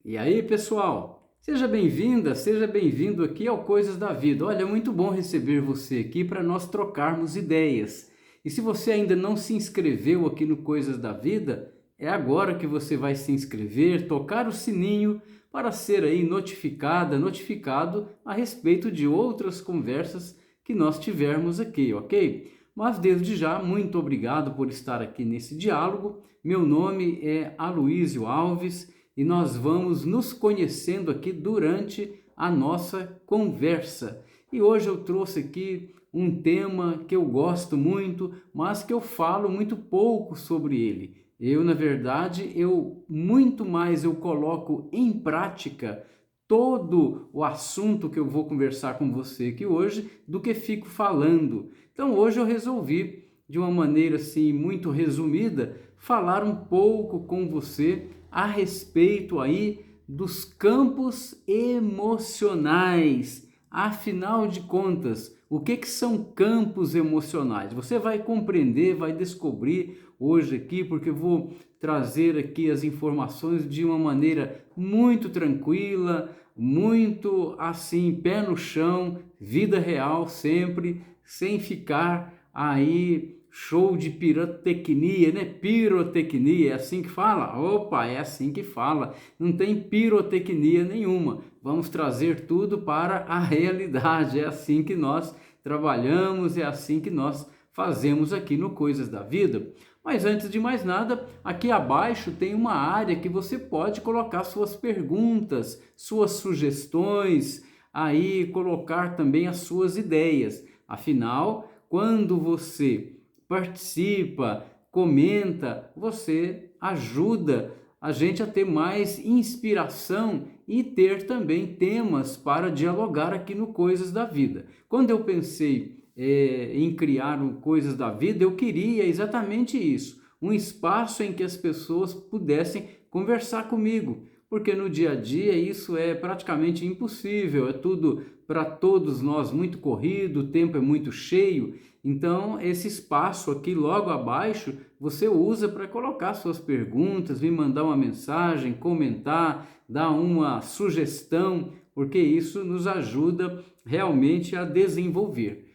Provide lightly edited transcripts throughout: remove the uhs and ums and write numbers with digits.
E aí, pessoal? Seja bem-vinda, seja bem-vindo aqui ao Coisas da Vida. Olha, é muito bom receber você aqui para nós trocarmos ideias. E se você ainda não se inscreveu aqui no Coisas da Vida, é agora que você vai se inscrever, tocar o sininho para ser aí notificado a respeito de outras conversas que nós tivermos aqui, ok? Mas desde já, muito obrigado por estar aqui nesse diálogo. Meu nome é Aloísio Alves e nós vamos nos conhecendo aqui durante a nossa conversa. E hoje eu trouxe aqui um tema que eu gosto muito, mas que eu falo muito pouco sobre ele. Na verdade, muito mais eu coloco em prática todo o assunto que eu vou conversar com você aqui hoje do que fico falando. Então, hoje eu resolvi, de uma maneira assim muito resumida, falar um pouco com você a respeito aí dos campos emocionais. Afinal de contas, o que são campos emocionais? Você vai compreender, vai descobrir hoje aqui, porque eu vou trazer aqui as informações de uma maneira muito tranquila, muito assim, pé no chão, vida real sempre, sem ficar aí show de pirotecnia, né? Pirotecnia, é assim que fala? Opa, é assim que fala. Não tem pirotecnia nenhuma. Vamos trazer tudo para a realidade. É assim que nós trabalhamos, é assim que nós fazemos aqui no Coisas da Vida. Mas antes de mais nada, aqui abaixo tem uma área que você pode colocar suas perguntas, suas sugestões, aí colocar também as suas ideias. Afinal, quando você participa, comenta, você ajuda a gente a ter mais inspiração e ter também temas para dialogar aqui no Coisas da Vida. Quando eu pensei em criar o Coisas da Vida, eu queria exatamente isso, um espaço em que as pessoas pudessem conversar comigo, porque no dia a dia isso é praticamente impossível, é tudo para todos nós muito corrido, o tempo é muito cheio. Então, esse espaço aqui logo abaixo, você usa para colocar suas perguntas, me mandar uma mensagem, comentar, dar uma sugestão, porque isso nos ajuda realmente a desenvolver.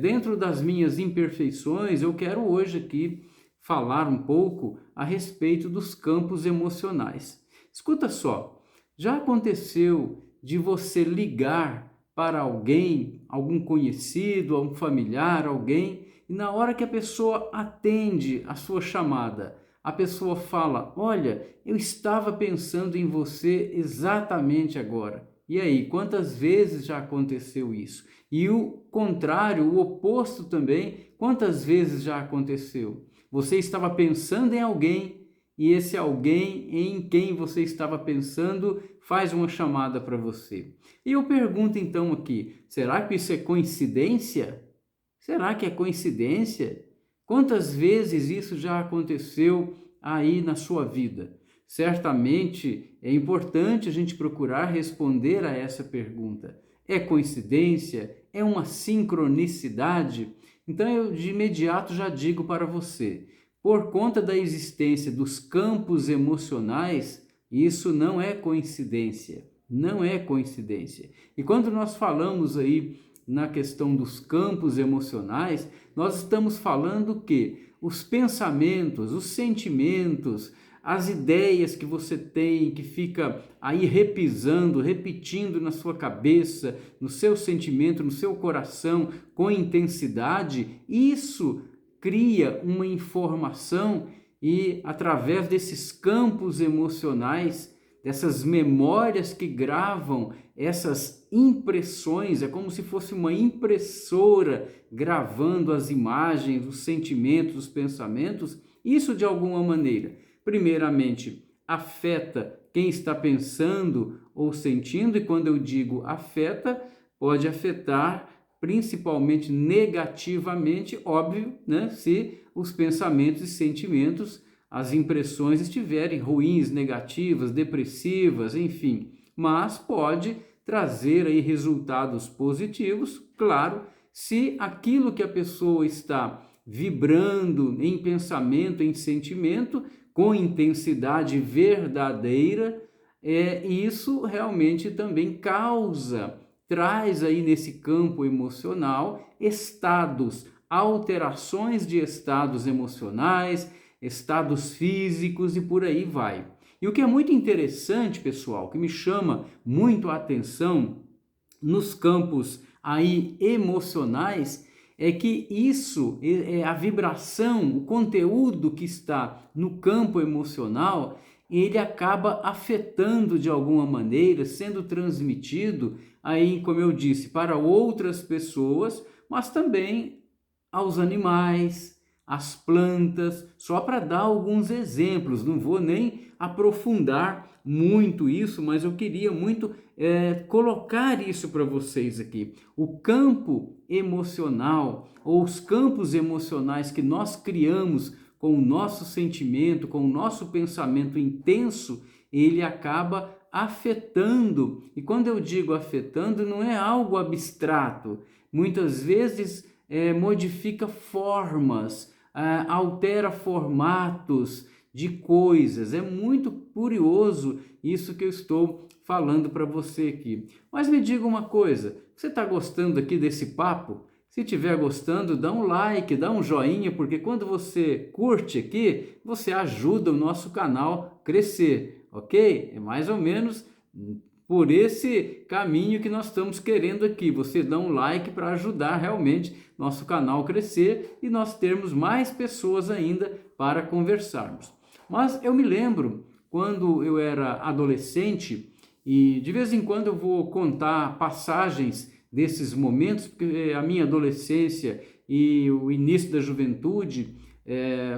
Dentro das minhas imperfeições, eu quero hoje aqui falar um pouco a respeito dos campos emocionais. Escuta só, já aconteceu de você ligar para alguém, algum conhecido, algum familiar, alguém, e na hora que a pessoa atende a sua chamada, a pessoa fala: "Olha, eu estava pensando em você exatamente agora". E aí, quantas vezes já aconteceu isso? E o contrário, o oposto também, quantas vezes já aconteceu? Você estava pensando em alguém e esse alguém em quem você estava pensando faz uma chamada para você. E eu pergunto então aqui, será que isso é coincidência? Será que é coincidência? Quantas vezes isso já aconteceu aí na sua vida? Certamente é importante a gente procurar responder a essa pergunta. É coincidência? É uma sincronicidade? Então eu de imediato já digo para você, por conta da existência dos campos emocionais, isso não é coincidência, não é coincidência. E quando nós falamos aí na questão dos campos emocionais, nós estamos falando que os pensamentos, os sentimentos, as ideias que você tem, que fica aí repisando, repetindo na sua cabeça, no seu sentimento, no seu coração, com intensidade, isso cria uma informação e através desses campos emocionais, dessas memórias que gravam essas impressões, é como se fosse uma impressora gravando as imagens, os sentimentos, os pensamentos, isso de alguma maneira, primeiramente, afeta quem está pensando ou sentindo, e quando eu digo afeta, pode afetar principalmente negativamente, óbvio, né? Se os pensamentos e sentimentos, as impressões estiverem ruins, negativas, depressivas, enfim, mas pode trazer aí resultados positivos, claro, se aquilo que a pessoa está vibrando em pensamento, em sentimento, com intensidade verdadeira, E isso realmente também traz aí nesse campo emocional estados, alterações de estados emocionais, estados físicos e por aí vai. E o que é muito interessante, pessoal, que me chama muito a atenção nos campos aí emocionais, é que isso, a vibração, o conteúdo que está no campo emocional, ele acaba afetando de alguma maneira, sendo transmitido aí, como eu disse, para outras pessoas, mas também aos animais, às plantas, só para dar alguns exemplos. Não vou nem aprofundar muito isso, mas eu queria muito colocar isso para vocês aqui. O campo emocional, ou os campos emocionais que nós criamos com o nosso sentimento, com o nosso pensamento intenso, ele acaba afetando. E quando eu digo afetando, não é algo abstrato. Muitas vezes modifica formas, altera formatos de coisas. É muito curioso isso que eu estou falando para você aqui. Mas me diga uma coisa, você está gostando aqui desse papo? Se estiver gostando, dá um like, dá um joinha, porque quando você curte aqui, você ajuda o nosso canal a crescer, ok? É mais ou menos por esse caminho que nós estamos querendo aqui. Você dá um like para ajudar realmente nosso canal a crescer e nós termos mais pessoas ainda para conversarmos. Mas eu me lembro quando eu era adolescente e de vez em quando eu vou contar passagens desses momentos, porque a minha adolescência e o início da juventude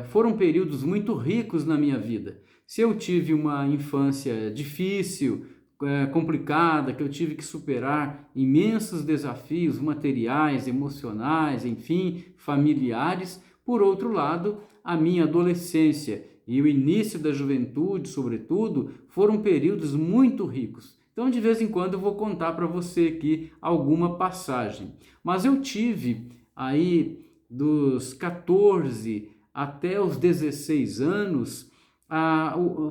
foram períodos muito ricos na minha vida. Se eu tive uma infância difícil, complicada, que eu tive que superar imensos desafios materiais, emocionais, enfim, familiares, por outro lado, a minha adolescência e o início da juventude, sobretudo, foram períodos muito ricos. Então, de vez em quando, eu vou contar para você aqui alguma passagem. Mas eu tive aí dos 14 até os 16 anos,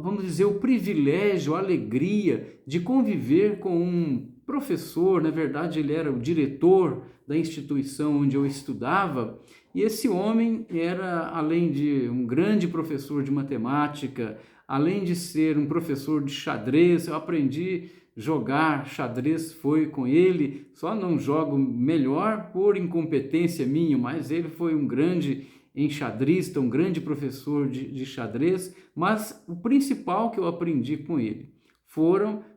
vamos dizer, o privilégio, a alegria de conviver com um professor. Na verdade, ele era o diretor da instituição onde eu estudava, e esse homem era, além de um grande professor de matemática, além de ser um professor de xadrez. Eu aprendi jogar xadrez, foi com ele, só não jogo melhor por incompetência minha, mas ele foi um grande enxadrista, um grande professor de xadrez. Mas o principal que eu aprendi com ele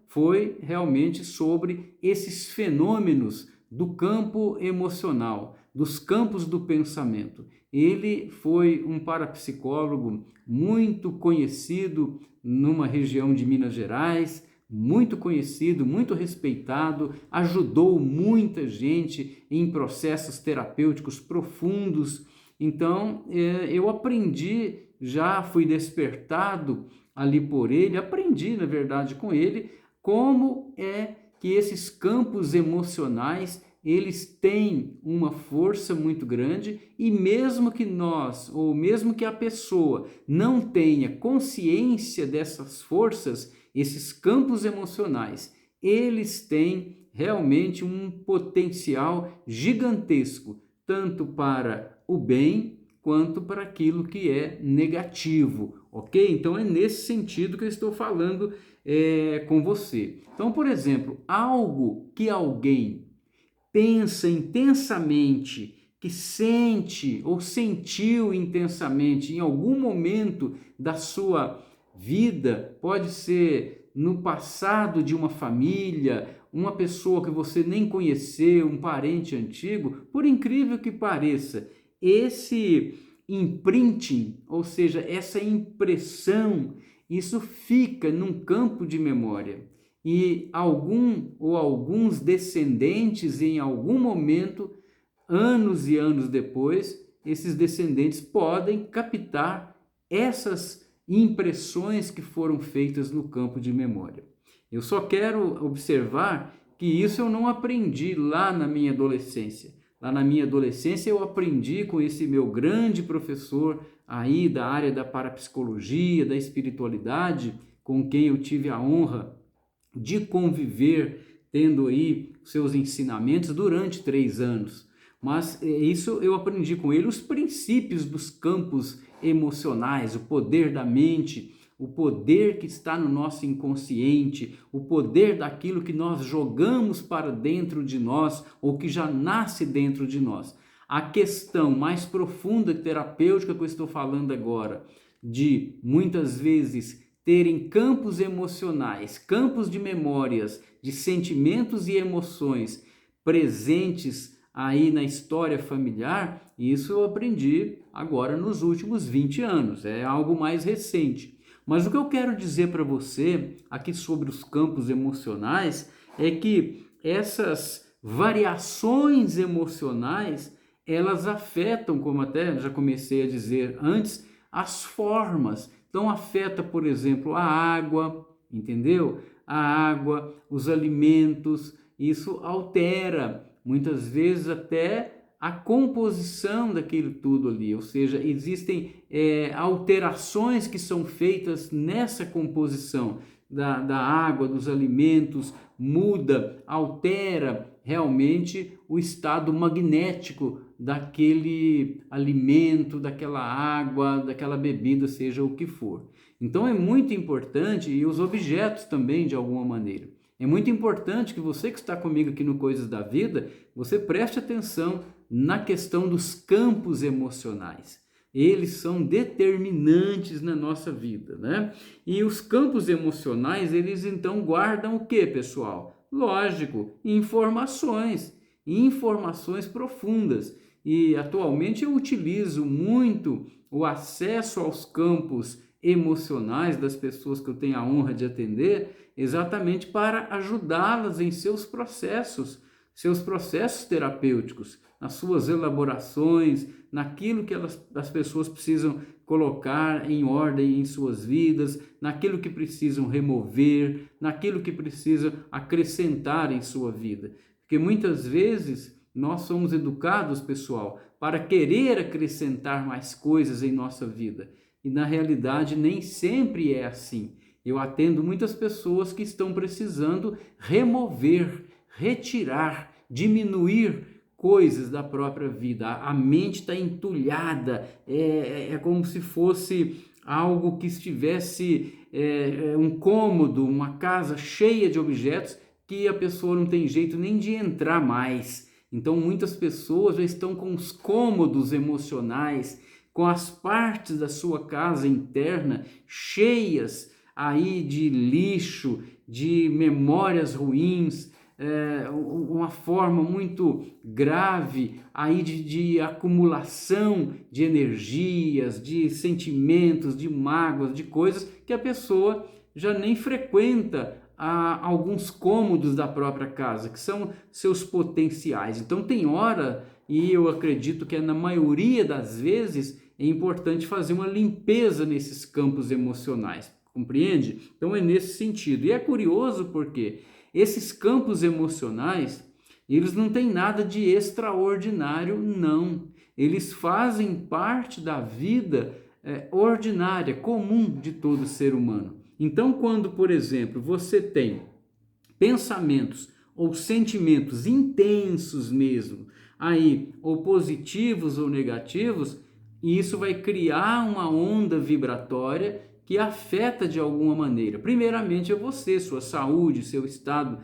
foi realmente sobre esses fenômenos do campo emocional, dos campos do pensamento. Ele foi um parapsicólogo muito conhecido numa região de Minas Gerais, muito conhecido, muito respeitado, ajudou muita gente em processos terapêuticos profundos. Então, eu aprendi, já fui despertado ali por ele, aprendi, na verdade, com ele, como é que esses campos emocionais, eles têm uma força muito grande, e mesmo que nós, ou mesmo que a pessoa não tenha consciência dessas forças, esses campos emocionais, eles têm realmente um potencial gigantesco, tanto para o bem quanto para aquilo que é negativo, ok? Então é nesse sentido que eu estou falando com você. Então, por exemplo, algo que alguém pensa intensamente, que sente ou sentiu intensamente em algum momento da sua vida, pode ser no passado de uma família, uma pessoa que você nem conheceu, um parente antigo, por incrível que pareça, esse imprinting, ou seja, essa impressão, isso fica num campo de memória. E algum ou alguns descendentes, em algum momento, anos e anos depois, esses descendentes podem captar essas impressões que foram feitas no campo de memória. Eu só quero observar que isso eu não aprendi lá na minha adolescência. Lá na minha adolescência eu aprendi com esse meu grande professor aí da área da parapsicologia, da espiritualidade, com quem eu tive a honra de conviver, tendo aí seus ensinamentos durante 3 anos. Mas isso eu aprendi com ele, os princípios dos campos emocionais, o poder da mente, o poder que está no nosso inconsciente, o poder daquilo que nós jogamos para dentro de nós ou que já nasce dentro de nós. A questão mais profunda e terapêutica que eu estou falando agora, de muitas vezes terem campos emocionais, campos de memórias, de sentimentos e emoções presentes aí na história familiar, isso eu aprendi agora nos últimos 20 anos, é algo mais recente. Mas o que eu quero dizer para você aqui sobre os campos emocionais é que essas variações emocionais, elas afetam, como até já comecei a dizer antes, as formas. Então afeta, por exemplo, a água, entendeu? A água, os alimentos, isso altera muitas vezes até a composição daquilo tudo ali, ou seja, existem alterações que são feitas nessa composição da água, dos alimentos, muda, altera realmente o estado magnético daquele alimento, daquela água, daquela bebida, seja o que for. Então é muito importante, e os objetos também de alguma maneira. É muito importante que você que está comigo aqui no Coisas da Vida, você preste atenção na questão dos campos emocionais. Eles são determinantes na nossa vida, né? E os campos emocionais, eles então guardam o que, pessoal? Lógico, informações profundas. E atualmente eu utilizo muito o acesso aos campos emocionais das pessoas que eu tenho a honra de atender, exatamente para ajudá-las em seus processos terapêuticos, nas suas elaborações, naquilo que as pessoas precisam colocar em ordem em suas vidas, naquilo que precisam remover, naquilo que precisam acrescentar em sua vida. Porque muitas vezes nós somos educados, pessoal, para querer acrescentar mais coisas em nossa vida. E na realidade nem sempre é assim. Eu atendo muitas pessoas que estão precisando remover, retirar, diminuir coisas da própria vida. A mente está entulhada, é como se fosse algo que estivesse um cômodo, uma casa cheia de objetos que a pessoa não tem jeito nem de entrar mais. Então muitas pessoas já estão com os cômodos emocionais, com as partes da sua casa interna cheias aí de lixo, de memórias ruins, uma forma muito grave aí de acumulação de energias, de sentimentos, de mágoas, de coisas que a pessoa já nem frequenta alguns cômodos da própria casa, que são seus potenciais. Então tem hora, e eu acredito que na maioria das vezes, é importante fazer uma limpeza nesses campos emocionais, compreende? Então é nesse sentido. E é curioso porque esses campos emocionais, eles não têm nada de extraordinário, não. Eles fazem parte da vida ordinária, comum de todo ser humano. Então, quando, por exemplo, você tem pensamentos ou sentimentos intensos mesmo, aí, ou positivos ou negativos, isso vai criar uma onda vibratória que afeta de alguma maneira. Primeiramente é você, sua saúde, seu estado,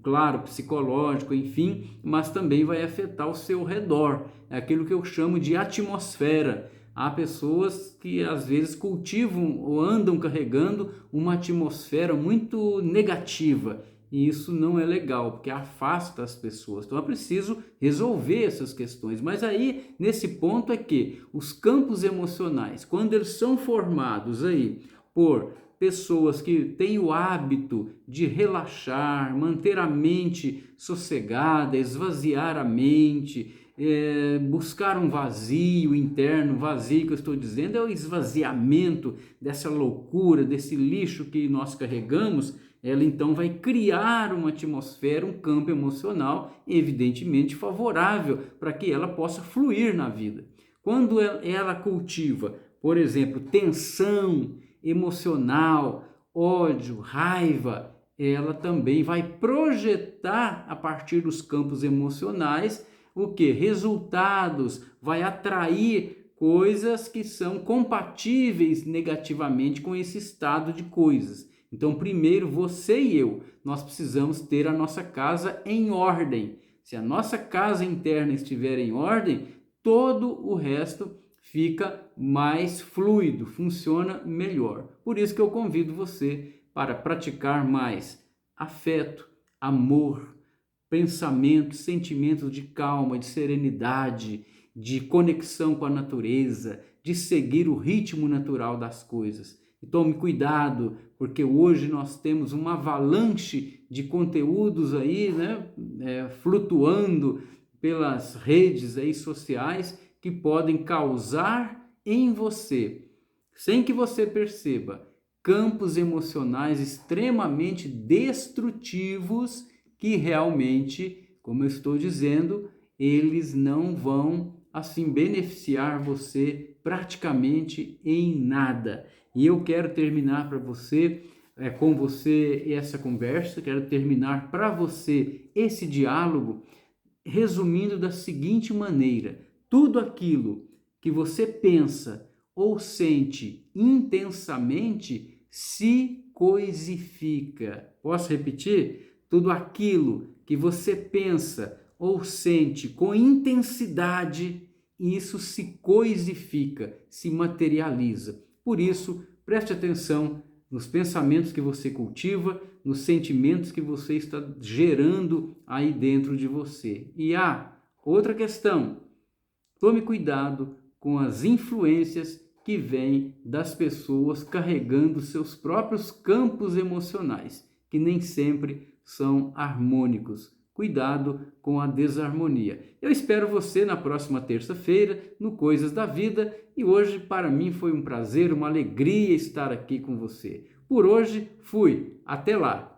claro, psicológico, enfim, mas também vai afetar o seu redor. É aquilo que eu chamo de atmosfera. Há pessoas que às vezes cultivam ou andam carregando uma atmosfera muito negativa. E isso não é legal, porque afasta as pessoas. Então é preciso resolver essas questões. Mas aí, nesse ponto é que os campos emocionais, quando eles são formados aí por pessoas que têm o hábito de relaxar, manter a mente sossegada, esvaziar a mente, buscar um vazio interno, vazio que eu estou dizendo é o esvaziamento dessa loucura, desse lixo que nós carregamos. Ela então vai criar uma atmosfera, um campo emocional evidentemente favorável para que ela possa fluir na vida. Quando ela cultiva, por exemplo, tensão emocional, ódio, raiva, ela também vai projetar a partir dos campos emocionais o que? Resultados, vai atrair coisas que são compatíveis negativamente com esse estado de coisas. Então, primeiro, você e eu, nós precisamos ter a nossa casa em ordem. Se a nossa casa interna estiver em ordem, todo o resto fica mais fluido, funciona melhor. Por isso que eu convido você para praticar mais afeto, amor, pensamentos, sentimentos de calma, de serenidade, de conexão com a natureza, de seguir o ritmo natural das coisas. E tome cuidado, porque hoje nós temos uma avalanche de conteúdos aí, né, flutuando pelas redes aí sociais que podem causar em você, sem que você perceba, campos emocionais extremamente destrutivos que realmente, como eu estou dizendo, eles não vão assim beneficiar você praticamente em nada. E eu quero terminar para você, com você essa conversa, quero terminar para você esse diálogo, resumindo da seguinte maneira: tudo aquilo que você pensa ou sente intensamente se coisifica. Posso repetir? Tudo aquilo que você pensa ou sente com intensidade, isso se coisifica, se materializa. Por isso, preste atenção nos pensamentos que você cultiva, nos sentimentos que você está gerando aí dentro de você. E outra questão, tome cuidado com as influências que vêm das pessoas carregando seus próprios campos emocionais, que nem sempre são harmônicos. Cuidado com a desarmonia. Eu espero você na próxima terça-feira no Coisas da Vida e hoje para mim foi um prazer, uma alegria estar aqui com você. Por hoje fui. Até lá!